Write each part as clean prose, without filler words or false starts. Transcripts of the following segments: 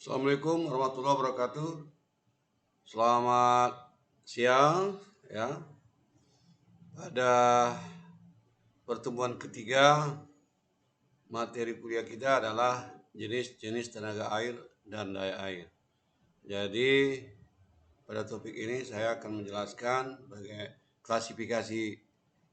Assalamualaikum warahmatullahi wabarakatuh. Selamat siang ya. Pada pertemuan ketiga, materi kuliah kita adalah jenis-jenis tenaga air dan daya air. Jadi pada topik ini saya akan menjelaskan bagaimana klasifikasi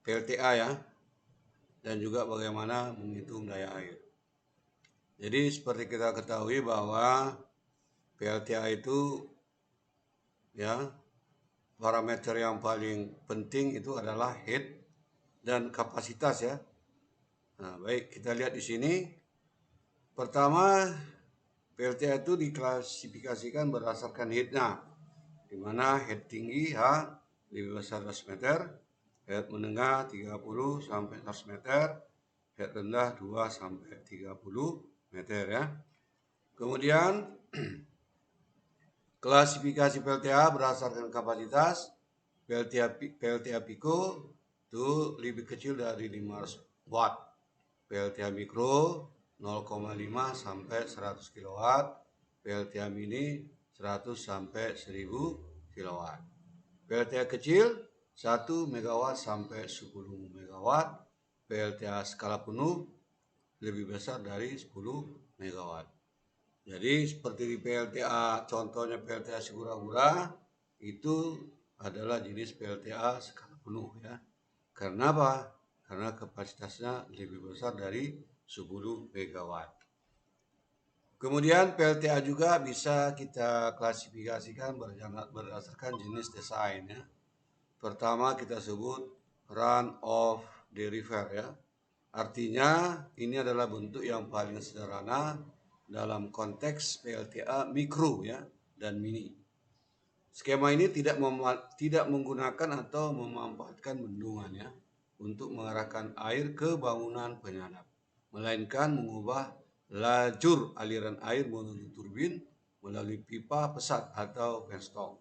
PLTA ya, dan juga bagaimana menghitung daya air. Jadi seperti kita ketahui bahwa PLTA itu ya, parameter yang paling penting itu adalah head dan kapasitas ya. Nah, baik, kita lihat di sini. Pertama, PLTA itu diklasifikasikan berdasarkan headnya, di mana head tinggi H lebih besar 100 meter, head menengah 30 sampai 100 meter, head rendah 2 sampai 30 meter ya. Kemudian klasifikasi PLTA berdasarkan kapasitas. PLTA Pico itu lebih kecil dari 500 watt. PLTA Mikro 0,5 sampai 100 kW. PLTA Mini 100 sampai 1000 kW. PLTA kecil 1 MW sampai 10 MW. PLTA skala penuh lebih besar dari 10 MW. Jadi seperti di PLTA, contohnya PLTA Sigura-gura itu adalah jenis PLTA skala penuh ya. Karena apa? Karena kapasitasnya lebih besar dari 10 MW. Kemudian PLTA juga bisa kita klasifikasikan berdasarkan jenis desain ya. Pertama kita sebut run of the river ya. Artinya ini adalah bentuk yang paling sederhana dalam konteks PLTA mikro ya dan mini. Skema ini tidak menggunakan atau memanfaatkan bendungan ya untuk mengarahkan air ke bangunan penyadap, melainkan mengubah lajur aliran air menuju turbin melalui pipa pesat atau penstock.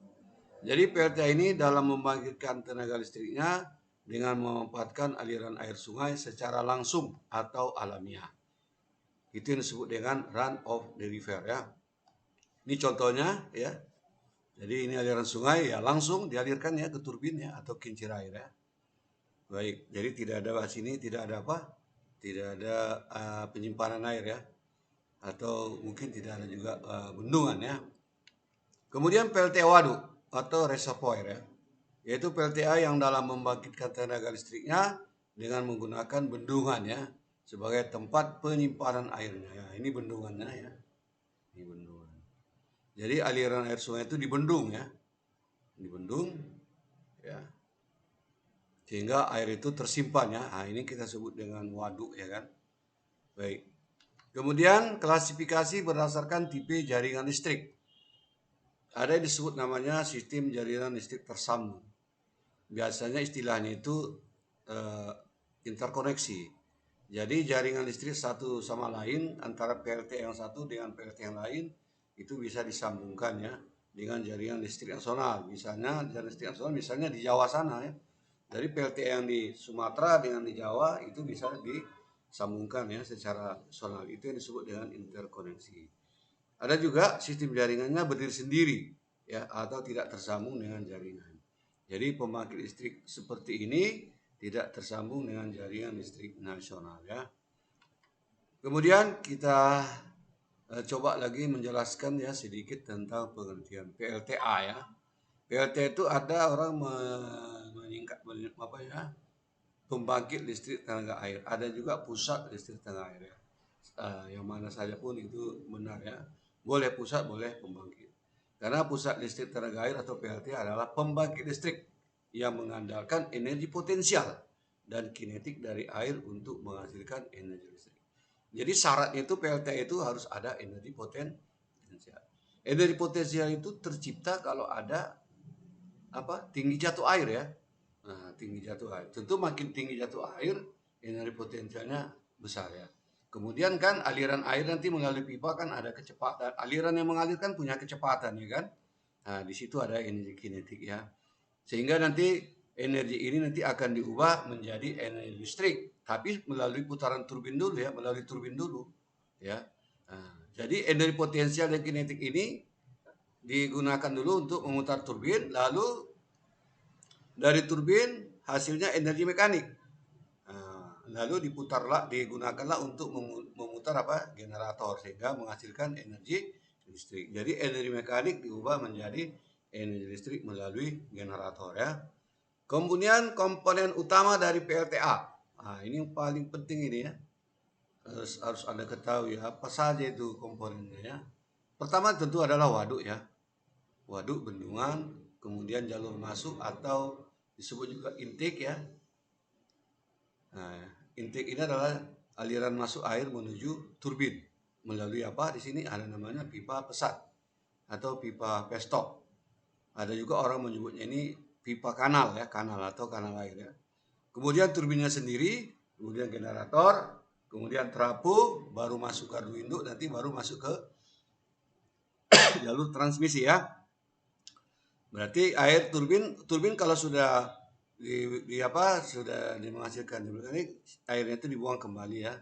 Jadi PLTA ini dalam membangkitkan tenaga listriknya dengan memanfaatkan aliran air sungai secara langsung atau alamiah. Itu yang disebut dengan run of the river ya. Ini contohnya ya. Jadi ini aliran sungai ya langsung dialirkan ya ke turbin ya atau kincir air ya. Baik, jadi tidak ada sini tidak ada apa? Tidak ada penyimpanan air ya. Atau mungkin tidak ada juga bendungan ya. Kemudian PLTA waduk atau reservoir ya. Yaitu PLTA yang dalam membangkitkan tenaga listriknya dengan menggunakan bendungan ya sebagai tempat penyimpanan airnya. Ya, ini bendungannya ya. Ini bendungan. Jadi aliran air sungai itu dibendung ya. Dibendung ya. Sehingga air itu tersimpan ya. Nah, ini kita sebut dengan waduk ya kan. Baik. Kemudian klasifikasi berdasarkan tipe jaringan listrik. Ada yang disebut namanya sistem jaringan listrik tersambung. Biasanya istilahnya itu interkoneksi. Jadi jaringan listrik satu sama lain antara PLT yang satu dengan PLT yang lain itu bisa disambungkan ya dengan jaringan listrik nasional. Misalnya jaringan listrik nasional misalnya di Jawa sana ya. Dari PLT yang di Sumatera dengan di Jawa itu bisa disambungkan ya secara nasional. Itu yang disebut dengan interkoneksi. Ada juga sistem jaringannya berdiri sendiri ya atau tidak tersambung dengan jaringan. Jadi pembangkit listrik seperti ini tidak tersambung dengan jaringan listrik nasional ya. Kemudian kita coba lagi menjelaskan ya sedikit tentang pengertian PLTA ya. PLTA itu ada orang meningkat apa ya? Pembangkit listrik tenaga air. Ada juga pusat listrik tenaga air ya. Yang mana saja pun itu benar ya. Boleh pusat, boleh pembangkit. Karena pusat listrik tenaga air atau PLTA adalah pembangkit listrik yang mengandalkan energi potensial dan kinetik dari air untuk menghasilkan energi listrik. Jadi syaratnya itu PLTA itu harus ada energi potensial. Energi potensial itu tercipta kalau ada tinggi jatuh air ya. Nah, tinggi jatuh air. Tentu makin tinggi jatuh air, energi potensialnya besar ya. Kemudian kan aliran air nanti melalui pipa kan ada kecepatan. Aliran yang mengalirkan punya kecepatan ya kan. Nah, di situ ada energi kinetik ya. Sehingga nanti energi ini nanti akan diubah menjadi energi listrik. Tapi melalui putaran turbin dulu ya, melalui turbin dulu ya. Nah, jadi energi potensial dan kinetik ini digunakan dulu untuk memutar turbin, lalu dari turbin hasilnya energi mekanik. Nah, lalu digunakanlah untuk memutar generator sehingga menghasilkan energi listrik. Jadi energi mekanik diubah menjadi energi listrik melalui generator ya. Kemudian komponen utama dari PLTA. Nah, ini yang paling penting ini ya. Harus Anda ketahui apa saja itu komponennya ya. Pertama tentu adalah waduk ya. Waduk, bendungan, kemudian jalur masuk atau disebut juga intake ya. Nah, intake ini adalah aliran masuk air menuju turbin melalui apa? Di sini ada namanya pipa pesat atau pipa penstock. Ada juga orang menyebutnya ini pipa kanal ya, kanal atau kanal air ya. Kemudian turbinnya sendiri, kemudian generator, kemudian trafo, baru masuk gardu induk, nanti baru masuk ke jalur transmisi ya. Berarti air turbin kalau sudah sudah menghasilkan ini airnya itu dibuang kembali ya.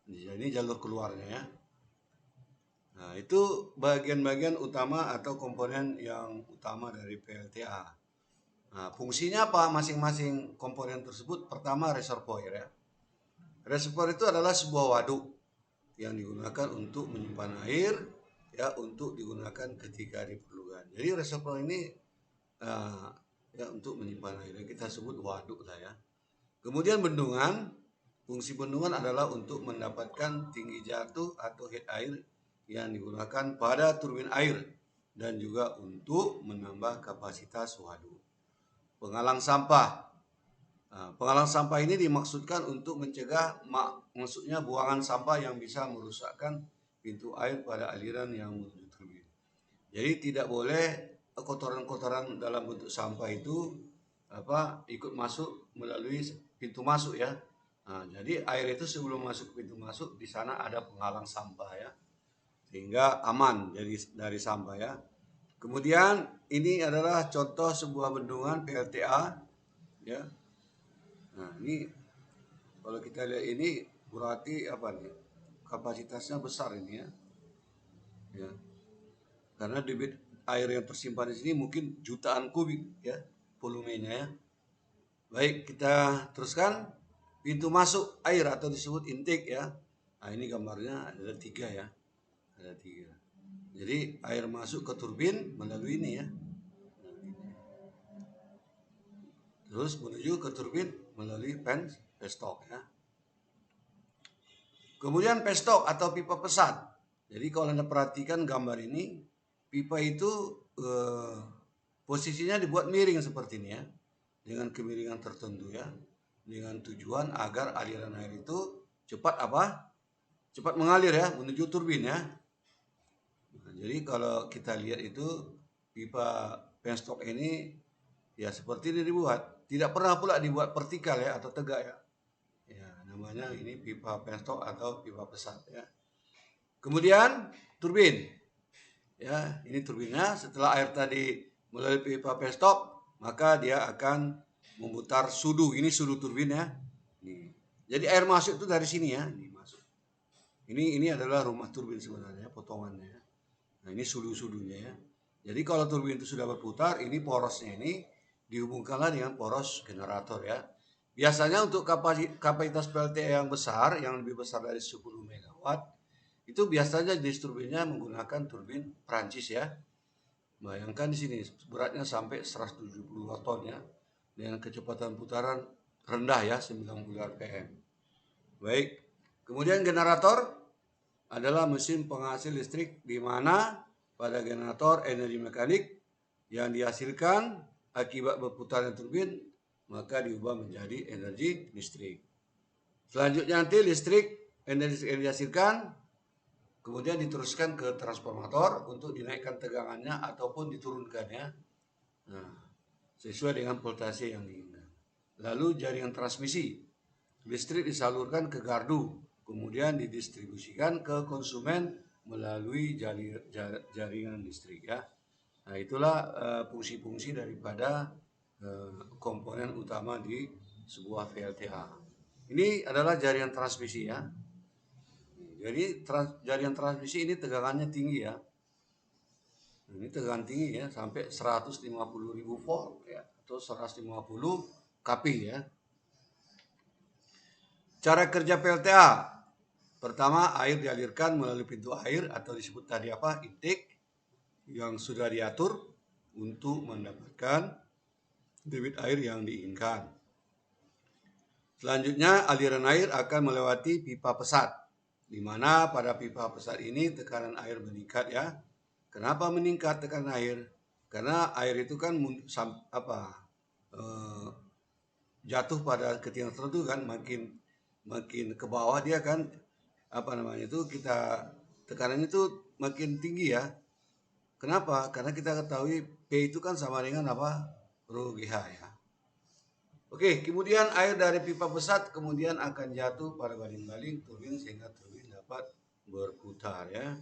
Ini jalur keluarnya ya. Nah, itu bagian-bagian utama atau komponen yang utama dari PLTA. Nah, fungsinya apa masing-masing komponen tersebut? Pertama reservoir ya. Reservoir itu adalah sebuah waduk yang digunakan untuk menyimpan air ya, untuk digunakan ketika diperlukan. Jadi reservoir ini ya untuk menyimpan air kita sebut waduk lah ya. Kemudian bendungan, fungsi bendungan adalah untuk mendapatkan tinggi jatuh atau head air yang digunakan pada turbin air dan juga untuk menambah kapasitas waduk. Penghalang sampah. Nah, penghalang sampah ini dimaksudkan untuk mencegah maksudnya buangan sampah yang bisa merusakkan pintu air pada aliran yang menuju turbin. Jadi tidak boleh kotoran-kotoran dalam bentuk sampah itu ikut masuk melalui pintu masuk ya. Nah, jadi air itu sebelum masuk ke pintu masuk di sana ada penghalang sampah ya, sehingga aman dari sampah ya. Kemudian ini adalah contoh sebuah bendungan PLTA ya. Nah, ini kalau kita lihat ini berarti apa nih? Kapasitasnya besar ini ya. Ya. Karena debit air yang tersimpan di sini mungkin jutaan kubik ya volumenya ya. Baik, kita teruskan pintu masuk air atau disebut intake ya. Nah, ini gambarnya ada 3 ya. Ada 3. Jadi air masuk ke turbin melalui ini ya. Terus menuju ke turbin melalui penstock ya. Kemudian penstock atau pipa pesat. Jadi kalau Anda perhatikan gambar ini, pipa itu posisinya dibuat miring seperti ini ya. Dengan kemiringan tertentu ya. Dengan tujuan agar aliran air itu cepat mengalir ya menuju turbin ya. Nah, jadi kalau kita lihat itu pipa penstock ini ya seperti ini dibuat. Tidak pernah pula dibuat vertikal ya atau tegak ya. Ya, namanya ini pipa penstock atau pipa pesat ya. Kemudian turbin. Ya, ini turbinnya. Setelah air tadi melalui pipa penstock, maka dia akan memutar sudu. Ini sudu turbin ya. Nih. Jadi air masuk itu dari sini ya. Ini masuk. Ini adalah rumah turbin sebenarnya, potongannya ya. Nah, ini sudu-sudunya ya. Jadi kalau turbin itu sudah berputar, ini porosnya ini dihubungkanlah dengan poros generator ya. Biasanya untuk kapasitas PLTA yang besar, yang lebih besar dari 10 megawatt, itu biasanya jenis turbinnya menggunakan turbin Prancis ya. Bayangkan di sini beratnya sampai 172 ton ya, dengan kecepatan putaran rendah ya 90 rpm. Baik, kemudian generator adalah mesin penghasil listrik di mana pada generator energi mekanik yang dihasilkan akibat berputarnya turbin maka diubah menjadi energi listrik. Selanjutnya nanti energi yang dihasilkan kemudian diteruskan ke transformator untuk dinaikkan tegangannya ataupun diturunkannya. Nah, sesuai dengan voltase yang diinginkan. Lalu jaringan transmisi listrik disalurkan ke gardu, kemudian didistribusikan ke konsumen melalui jaringan listrik ya. Nah, itulah fungsi-fungsi daripada komponen utama di sebuah VLTA. Ini adalah jaringan transmisi ya. Jadi jaringan transmisi ini tegangannya tinggi ya. Ini tegangan tinggi ya, sampai 150.000 volt ya, atau 150 kP ya. Cara kerja PLTA. Pertama, air dialirkan melalui pintu air atau disebut tadi apa? Intake yang sudah diatur untuk mendapatkan debit air yang diinginkan. Selanjutnya, aliran air akan melewati pipa pesat, di mana pada pipa pesat ini tekanan air meningkat ya. Kenapa meningkat tekanan air? Karena air itu kan jatuh pada ketinggian tertentu kan, makin ke bawah dia kan tekanannya itu makin tinggi ya. Kenapa? Karena kita ketahui P itu kan sama dengan apa? Rho GH ya. Oke, kemudian air dari pipa pesat kemudian akan jatuh pada baling-baling turbin sehingga turbin dapat berputar ya.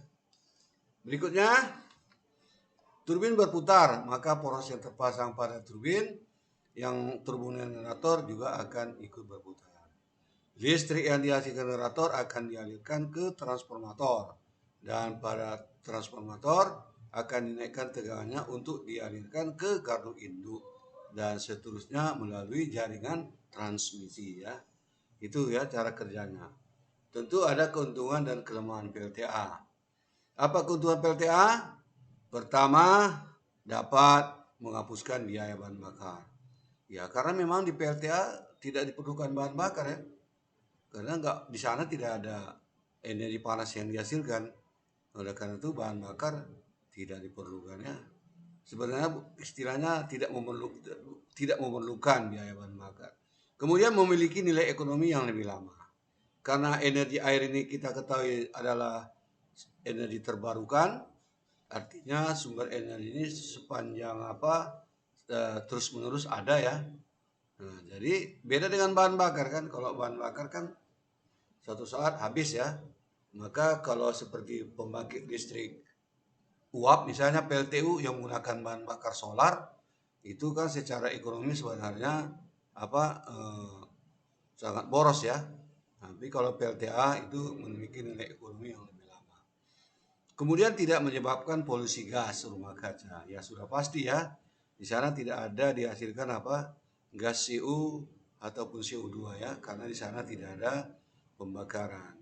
Berikutnya, turbin berputar, maka poros yang terpasang pada turbin yang terhubung generator juga akan ikut berputar. Listrik yang dihasilkan generator akan dialirkan ke transformator, dan pada transformator akan dinaikkan tegangannya untuk dialirkan ke gardu induk dan seterusnya melalui jaringan transmisi ya. Itu ya cara kerjanya. Tentu ada keuntungan dan kelemahan PLTA. Apa keuntungan PLTA? Pertama, dapat menghapuskan biaya bahan bakar. Ya, karena memang di PLTA tidak diperlukan bahan bakar ya. Karena di sana tidak ada energi panas yang dihasilkan. Oleh karena itu bahan bakar tidak diperlukan ya. Sebenarnya istilahnya tidak memerlukan biaya bahan bakar. Kemudian memiliki nilai ekonomi yang lebih lama. Karena energi air ini kita ketahui adalah energi terbarukan, artinya sumber energi ini sepanjang terus menerus ada ya. Nah, jadi beda dengan bahan bakar kan. Kalau bahan bakar kan suatu saat habis ya. Maka kalau seperti pembangkit listrik uap misalnya PLTU yang menggunakan bahan bakar solar, itu kan secara ekonomi sebenarnya sangat boros ya. Tapi kalau PLTA itu memiliki nilai ekonomi yang lebih lama. Kemudian tidak menyebabkan polusi gas rumah kaca. Ya sudah pasti ya. Di sana tidak ada dihasilkan gas CO ataupun CO2 ya, karena di sana tidak ada pembakaran.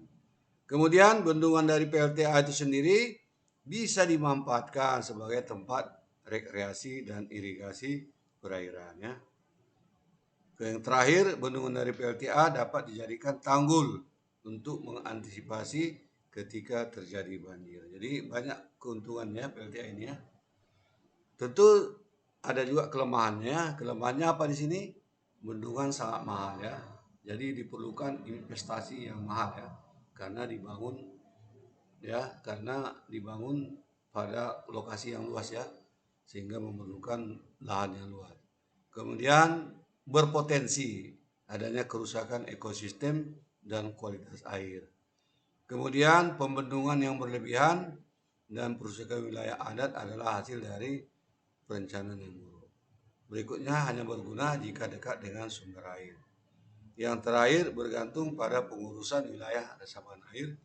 Kemudian bendungan dari PLTA itu sendiri bisa dimanfaatkan sebagai tempat rekreasi dan irigasi perairan ya. Yang terakhir, bendungan dari PLTA dapat dijadikan tanggul untuk mengantisipasi ketika terjadi banjir. Jadi banyak keuntungannya PLTA ini ya. Tentu ada juga kelemahannya. Kelemahannya apa di sini? Bendungan sangat mahal ya. Jadi diperlukan investasi yang mahal ya, karena dibangun pada lokasi yang luas ya, sehingga memerlukan lahan yang luas. Kemudian berpotensi adanya kerusakan ekosistem dan kualitas air. Kemudian pembendungan yang berlebihan dan perusakan wilayah adat adalah hasil dari perencanaan yang buruk. Berikutnya hanya berguna jika dekat dengan sumber air. Yang terakhir bergantung pada pengurusan wilayah resapan air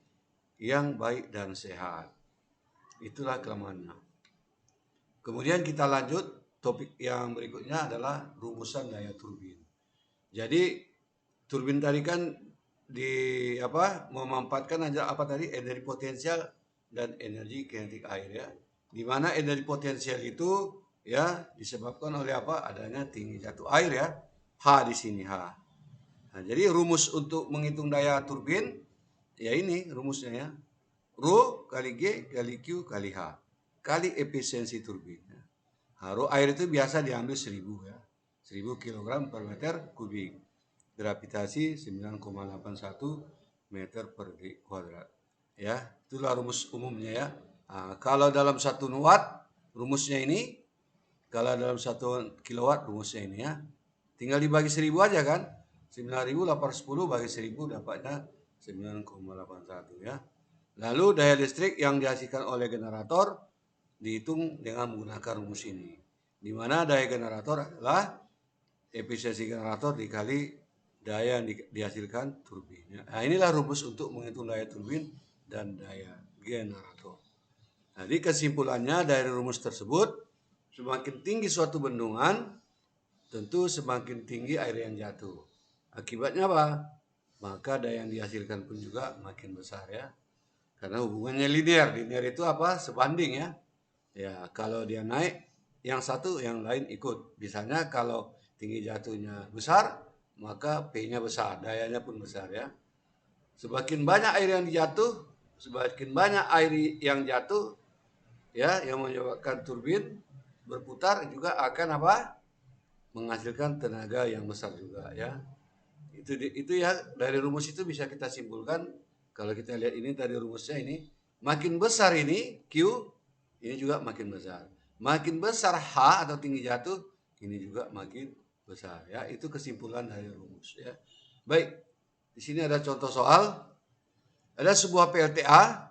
yang baik dan sehat. Itulah kelemahannya. Kemudian kita lanjut, topik yang berikutnya adalah rumusan daya turbin. Jadi turbin tadi kan memanfaatkan energi potensial dan energi kinetik air ya. Di mana energi potensial itu ya disebabkan oleh adanya tinggi jatuh air ya. H di sini H. Nah, jadi rumus untuk menghitung daya turbin ya ini rumusnya ya. Rho kali G kali Q kali H kali efisiensi turbin. Rho air itu biasa diambil 1000 ya. 1000 kg per meter kubik. Gravitasi 9,81 meter per kuadrat. Ya, itulah rumus umumnya ya. Nah, kalau dalam 1 watt rumusnya ini, kalau dalam 1 kilowatt rumusnya ini ya. Tinggal dibagi 1000 aja kan. 9.810 bagi 1000 dapatnya 9,81 ya. Lalu daya listrik yang dihasilkan oleh generator dihitung dengan menggunakan rumus ini. Di mana daya generator adalah efisiensi generator dikali daya yang dihasilkan turbin. Nah, inilah rumus untuk menghitung daya turbin dan daya generator. Jadi kesimpulannya dari rumus tersebut, semakin tinggi suatu bendungan, tentu semakin tinggi air yang jatuh. Akibatnya apa? Maka daya yang dihasilkan pun juga makin besar ya. Karena hubungannya linear. Linear itu apa? Sebanding ya. Ya, kalau dia naik, yang satu yang lain ikut. Misalnya kalau tinggi jatuhnya besar, maka P-nya besar, dayanya pun besar ya. Semakin banyak air yang jatuh, semakin banyak air yang jatuh, ya, yang menyebabkan turbin berputar juga akan apa? Menghasilkan tenaga yang besar juga ya. Itu ya, dari rumus itu bisa kita simpulkan. Kalau kita lihat ini dari rumusnya ini, makin besar ini Q, ini juga makin besar. Makin besar H atau tinggi jatuh, ini juga makin besar ya. Itu kesimpulan dari rumus ya. Baik, di sini ada contoh soal. Ada sebuah PLTA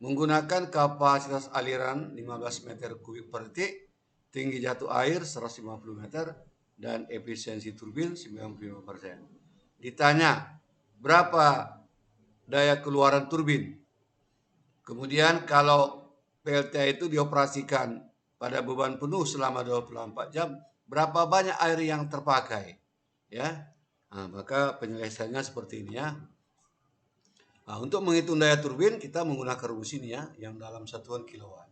menggunakan kapasitas aliran 15 meter kubik per detik, tinggi jatuh air 150 meter, dan efisiensi turbin 95%. Ditanya berapa daya keluaran turbin. Kemudian kalau PLTA itu dioperasikan pada beban penuh selama 24 jam, berapa banyak air yang terpakai? Ya. Nah, maka penyelesaiannya seperti ini ya. Nah, untuk menghitung daya turbin kita menggunakan rumus ini ya, yang dalam satuan kilowatt.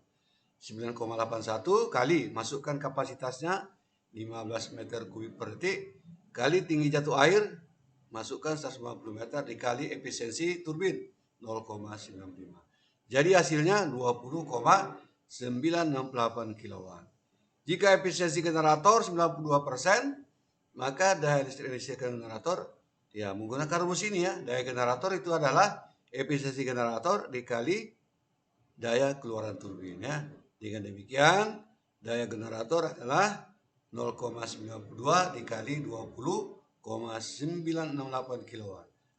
9,81 kali masukkan kapasitasnya 15 meter kubik per detik kali tinggi jatuh air, masukkan 150 meter dikali efisiensi turbin 0,95. Jadi hasilnya 20,968 kW. Jika efisiensi generator 92%, maka daya listrik generator ya menggunakan rumus ini ya. Daya generator itu adalah efisiensi generator dikali daya keluaran turbin ya. Dengan demikian daya generator adalah 0,92 dikali 20,968 kW.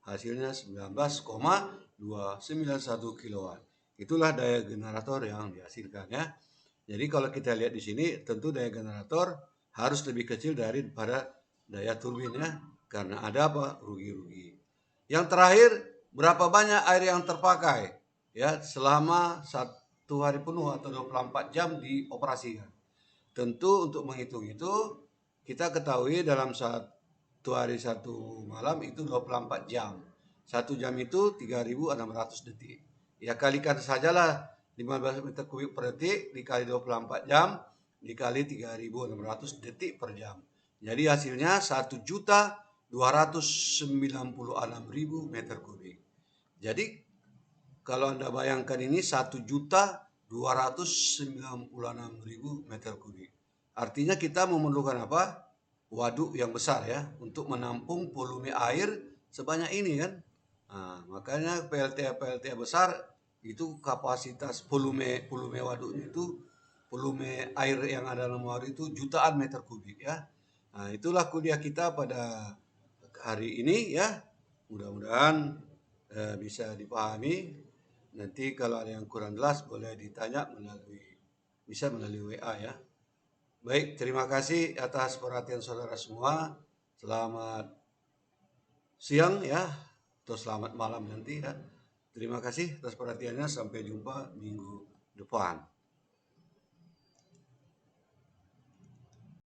Hasilnya 19,291 kW. Itulah daya generator yang dihasilkan ya. Jadi kalau kita lihat di sini tentu daya generator harus lebih kecil daripada daya turbin ya. Karena ada apa? Rugi-rugi. Yang terakhir, berapa banyak air yang terpakai ya selama 1 hari penuh atau 24 jam dioperasikan. Tentu untuk menghitung itu kita ketahui dalam 1 hari 1 malam itu 24 jam. 1 jam itu 3.600 detik. Ya kalikan sajalah 15 meter kubik per detik dikali 24 jam dikali 3.600 detik per jam. Jadi hasilnya 1.296.000 meter kubik. Jadi kalau Anda bayangkan ini 1.296.000 meter kubik. Artinya kita memerlukan apa? Waduk yang besar ya untuk menampung volume air sebanyak ini kan. Nah, makanya PLTA besar itu kapasitas volume waduknya itu, volume air yang ada dalam waduk itu jutaan meter kubik ya. Nah, itulah kuliah kita pada hari ini ya. Mudah-mudahan bisa dipahami. Nanti kalau ada yang kurang jelas boleh ditanya melalui WA ya. Baik, terima kasih atas perhatian saudara semua. Selamat siang ya, atau selamat malam nanti ya. Terima kasih atas perhatiannya. Sampai jumpa minggu depan.